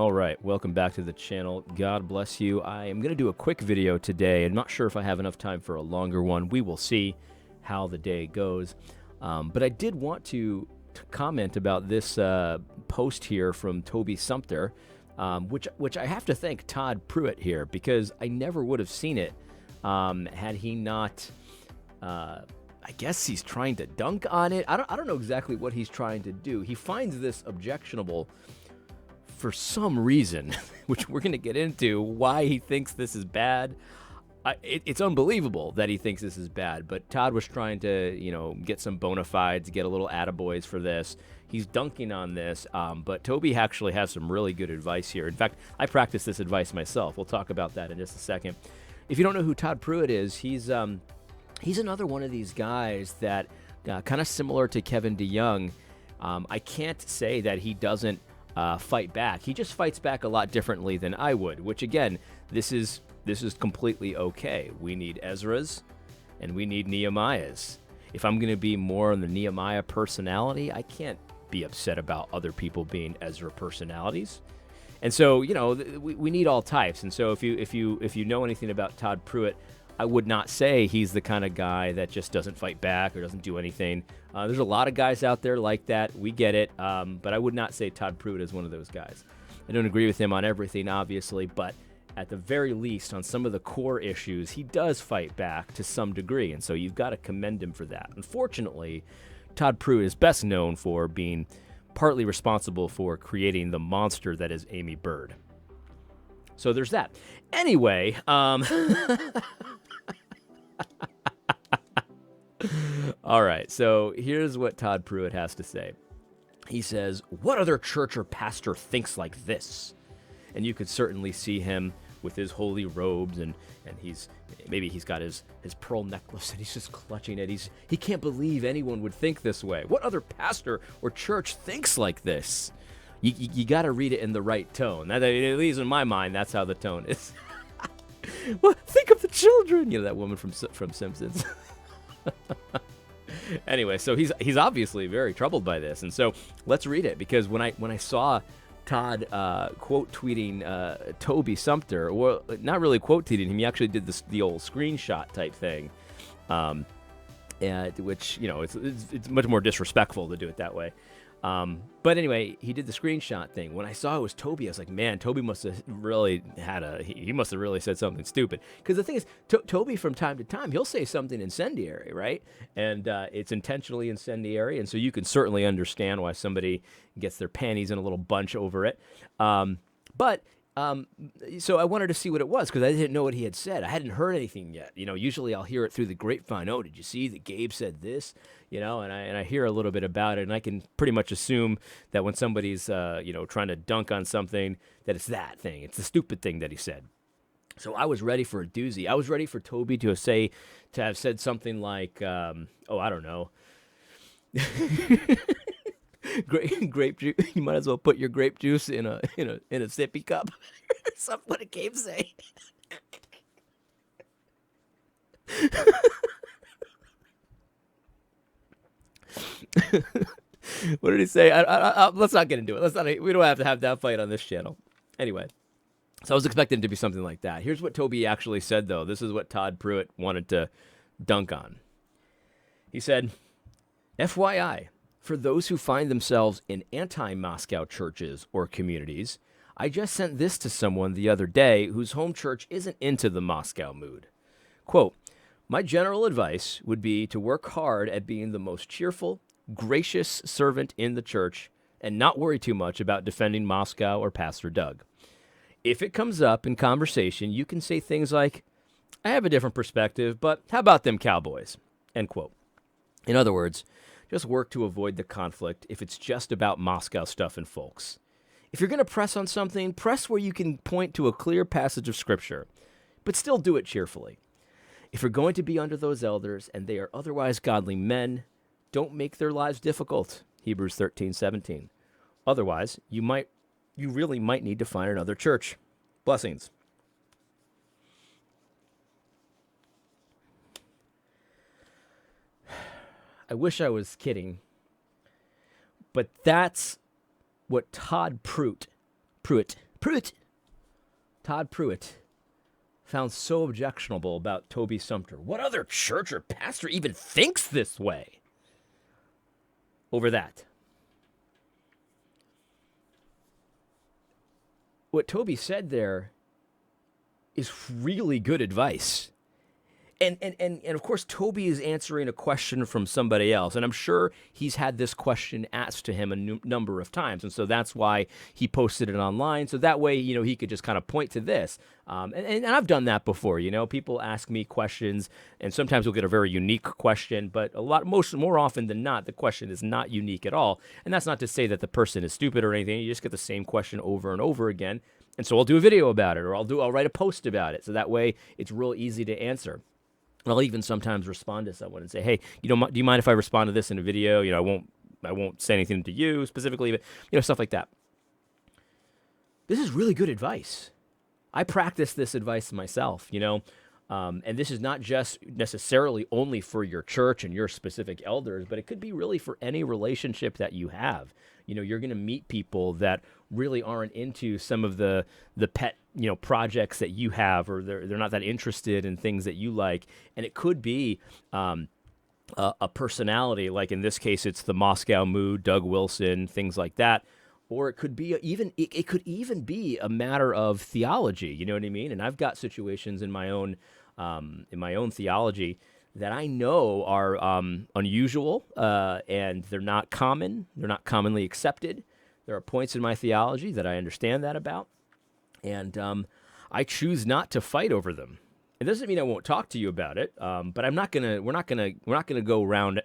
All right, welcome back to the channel. God bless you. I am going to do a quick video today. I'm not sure if I have enough time for a longer one. We will see how the day goes. But I did want to comment about this post here from Toby Sumter, which I have to thank Todd Pruitt here, because I never would have seen it had he not. I guess he's trying to dunk on it. I don't know exactly what he's trying to do. He finds this objectionable for some reason, which we're going to get into why he thinks this is bad. It's unbelievable that he thinks this is bad, but Todd was trying to, get some bona fides, get a little attaboys for this. He's dunking on this, but Toby actually has some really good advice here. In fact, I practice this advice myself. We'll talk about that in just a second. If you don't know who Todd Pruitt is, he's another one of these guys that kind of similar to Kevin DeYoung. I can't say that he doesn't fight back. He just fights back a lot differently than I would, which again, this is completely okay. We need Ezra's and we need Nehemiah's. If I'm going to be more on the Nehemiah personality, I can't be upset about other people being Ezra personalities. And so, we need all types. And so if you know anything about Todd Pruitt, I would not say he's the kind of guy that just doesn't fight back or doesn't do anything. There's a lot of guys out there like that. We get it. But I would not say Todd Pruitt is one of those guys. I don't agree with him on everything, obviously, but at the very least, on some of the core issues, he does fight back to some degree. And so you've got to commend him for that. Unfortunately, Todd Pruitt is best known for being partly responsible for creating the monster that is Amy Bird. So there's that. Anyway, all right, so here's what Todd Pruitt has to say. He says, "What other church or pastor thinks like this?" And you could certainly see him with his holy robes, and he's got his pearl necklace, and he's just clutching it. He can't believe anyone would think this way. What other pastor or church thinks like this? You got to read it in the right tone. That, at least in my mind, that's how the tone is. Well, think of the children. That woman from Simpsons. Anyway, so he's obviously very troubled by this, and so let's read it, because when I saw Todd quote tweeting Toby Sumter, or not really quote tweeting him, he actually did the old screenshot type thing, which it's much more disrespectful to do it that way. But anyway, he did the screenshot thing. When I saw it was Toby, I was like, man, Toby must have really he must have really said something stupid. Because the thing is, Toby from time to time, he'll say something incendiary, right? And it's intentionally incendiary. And so you can certainly understand why somebody gets their panties in a little bunch over it. So I wanted to see what it was, because I didn't know what he had said. I hadn't heard anything yet. Usually I'll hear it through the grapevine. Oh, did you see that Gabe said this? And I hear a little bit about it, and I can pretty much assume that when somebody's trying to dunk on something, that it's that thing. It's the stupid thing that he said. So I was ready for a doozy. I was ready for Toby to have said something like, I don't know. Grape juice. You might as well put your grape juice in a sippy cup. Something what it Gabe say. What did he say? Let's not get into it. We don't have to have that fight on this channel. Anyway, so I was expecting it to be something like that. Here's what Toby actually said, though. This is what Todd Pruitt wanted to dunk on. He said, "FYI, for those who find themselves in anti-Moscow churches or communities, I just sent this to someone the other day whose home church isn't into the Moscow mood. Quote, my general advice would be to work hard at being the most cheerful, gracious servant in the church and not worry too much about defending Moscow or Pastor Doug. If it comes up in conversation, you can say things like, I have a different perspective, but how about them Cowboys? End quote. In other words, just work to avoid the conflict if it's just about Moscow stuff and folks. If you're going to press on something, press where you can point to a clear passage of Scripture, but still do it cheerfully. If you're going to be under those elders and they are otherwise godly men, don't make their lives difficult. Hebrews 13:17. Otherwise, you really might need to find another church. Blessings." I wish I was kidding, but that's what Todd Pruitt Pruitt, Todd Pruitt, found so objectionable about Toby Sumter. What other church or pastor even thinks this way over that? What Toby said there is really good advice. And of course, Toby is answering a question from somebody else. And I'm sure he's had this question asked to him a number of times. And so that's why he posted it online. So that way, he could just kind of point to this. And I've done that before. People ask me questions, and sometimes we'll get a very unique question. But more often than not, the question is not unique at all. And that's not to say that the person is stupid or anything. You just get the same question over and over again. And so I'll do a video about it, or I'll write a post about it. So that way it's real easy to answer. I'll even sometimes respond to someone and say, "Hey, do you mind if I respond to this in a video? I won't say anything to you specifically, but stuff like that." This is really good advice. I practice this advice myself, and this is not just necessarily only for your church and your specific elders, but it could be really for any relationship that you have. You're going to meet people that really aren't into some of the pet projects that you have, or they're not that interested in things that you like. And it could be a personality, like in this case, it's the Moscow Mood, Doug Wilson, things like that. Or it could be it could even be a matter of theology. You know what I mean? And I've got situations in my own theology that I know are unusual, and they're not common. They're not commonly accepted. There are points in my theology that I understand that about, and I choose not to fight over them. It doesn't mean I won't talk to you about it, but we're not gonna go round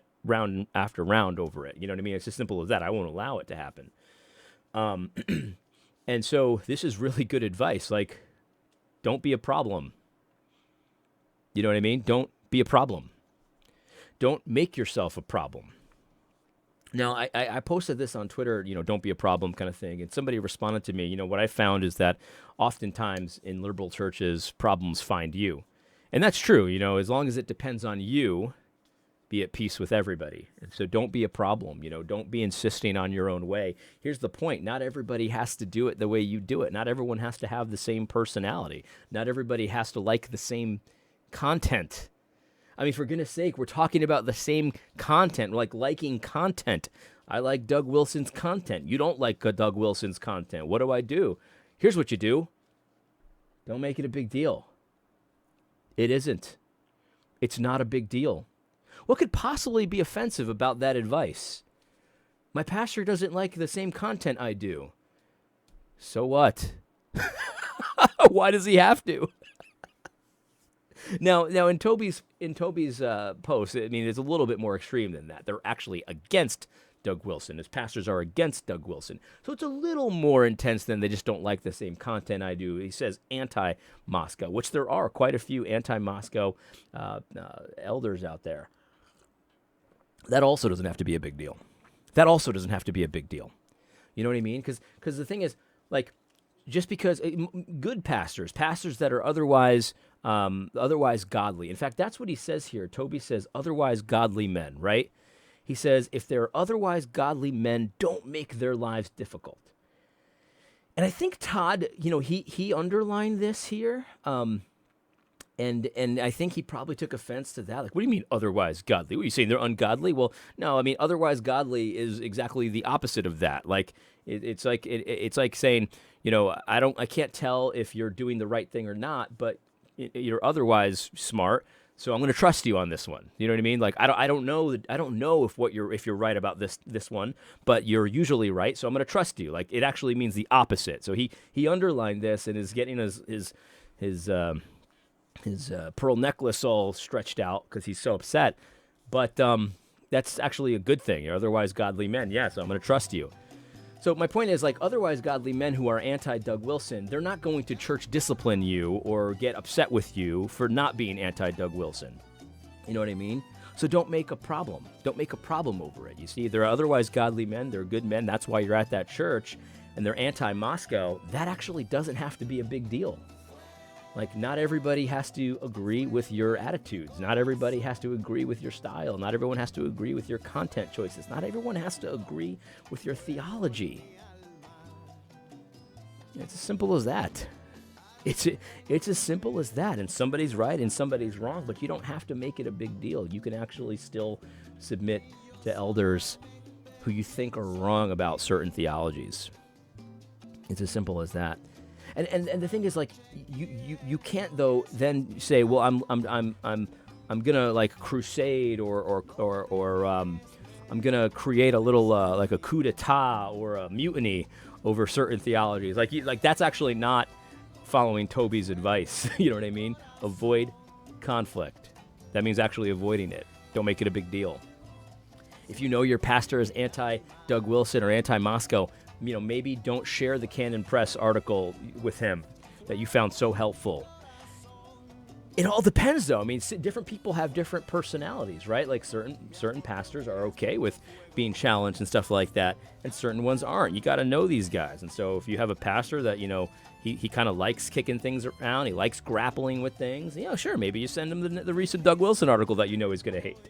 after round over it. You know what I mean? It's as simple as that. I won't allow it to happen. And so this is really good advice. Like, don't be a problem. You know what I mean? Don't be a problem. Don't make yourself a problem. Now, I posted this on Twitter, don't be a problem kind of thing. And somebody responded to me, what I found is that oftentimes in liberal churches, problems find you. And that's true, as long as it depends on you, be at peace with everybody. And so don't be a problem, don't be insisting on your own way. Here's the point. Not everybody has to do it the way you do it. Not everyone has to have the same personality. Not everybody has to like the same content. I mean, for goodness sake, we're talking about the same content, like liking content. I like Doug Wilson's content. You don't like Doug Wilson's content. What do? Here's what you do. Don't make it a big deal. It isn't. It's not a big deal. What could possibly be offensive about that advice? My pastor doesn't like the same content I do. So what? Why does he have to? Now in Toby's post, I mean, it's a little bit more extreme than that. They're actually against Doug Wilson. His pastors are against Doug Wilson. So it's a little more intense than they just don't like the same content I do. He says anti-Moscow, which there are quite a few anti-Moscow elders out there. That also doesn't have to be a big deal. You know what I mean? Because the thing is, like, just because good pastors that are otherwise godly. In fact, that's what he says here. Toby says, otherwise godly men, right? He says, if they're otherwise godly men, don't make their lives difficult. And I think Todd, he underlined this here. And I think he probably took offense to that. Like, what do you mean otherwise godly? What are you saying, they're ungodly? Well, no, I mean, otherwise godly is exactly the opposite of that. Like, it's like saying, I can't tell if you're doing the right thing or not, but you're otherwise smart, so I'm going to trust you on this one. You know what I mean? Like, I don't know if you're right about this one, but you're usually right, so I'm going to trust you. Like, it actually means the opposite. So he underlined this and is getting his pearl necklace all stretched out because he's so upset. But that's actually a good thing. You're otherwise godly men. Yeah, so I'm going to trust you. So my point is, like, otherwise godly men who are anti-Doug Wilson, they're not going to church discipline you or get upset with you for not being anti-Doug Wilson. You know what I mean? So don't make a problem. Don't make a problem over it. You see, they're otherwise godly men. They're good men. That's why you're at that church. And they're anti-Moscow. That actually doesn't have to be a big deal. Like, not everybody has to agree with your attitudes. Not everybody has to agree with your style. Not everyone has to agree with your content choices. Not everyone has to agree with your theology. It's as simple as that. It's as simple as that. And somebody's right and somebody's wrong, but you don't have to make it a big deal. You can actually still submit to elders who you think are wrong about certain theologies. It's as simple as that. And the thing is, like, you can't though then say, well, I'm gonna like crusade or I'm gonna create a little like a coup d'etat or a mutiny over certain theologies. Like that's actually not following Toby's advice. You know what I mean? Avoid conflict. That means actually avoiding it. Don't make it a big deal. If you know your pastor is anti-Doug Wilson or anti-Moscow, maybe don't share the Canon Press article with him that you found so helpful. It all depends, though. I mean, different people have different personalities, right? Like certain pastors are okay with being challenged and stuff like that, and certain ones aren't. You got to know these guys. And so if you have a pastor that, he kind of likes kicking things around, he likes grappling with things, sure, maybe you send him the recent Doug Wilson article that he's going to hate.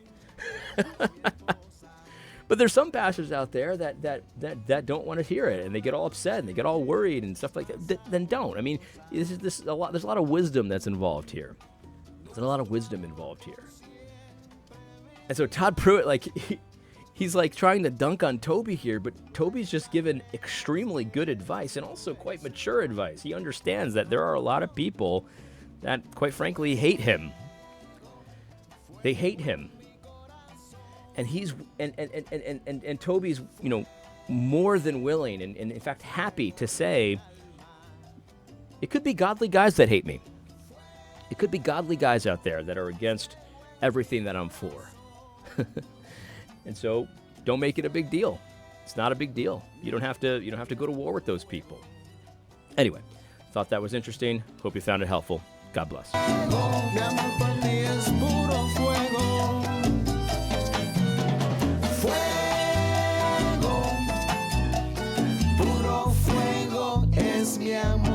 But there's some pastors out there that don't want to hear it, and they get all upset and they get all worried and stuff like that. Then don't. I mean, there's a lot of wisdom that's involved here. There's a lot of wisdom involved here. And so Todd Pruitt, like, he's like trying to dunk on Toby here, but Toby's just given extremely good advice and also quite mature advice. He understands that there are a lot of people that, quite frankly, hate him. They hate him. And he's and Toby's, more than willing and in fact happy to say, it could be godly guys that hate me. It could be godly guys out there that are against everything that I'm for. And so don't make it a big deal. It's not a big deal. You don't have to go to war with those people. Anyway, thought that was interesting. Hope you found it helpful. God bless. Mi amor.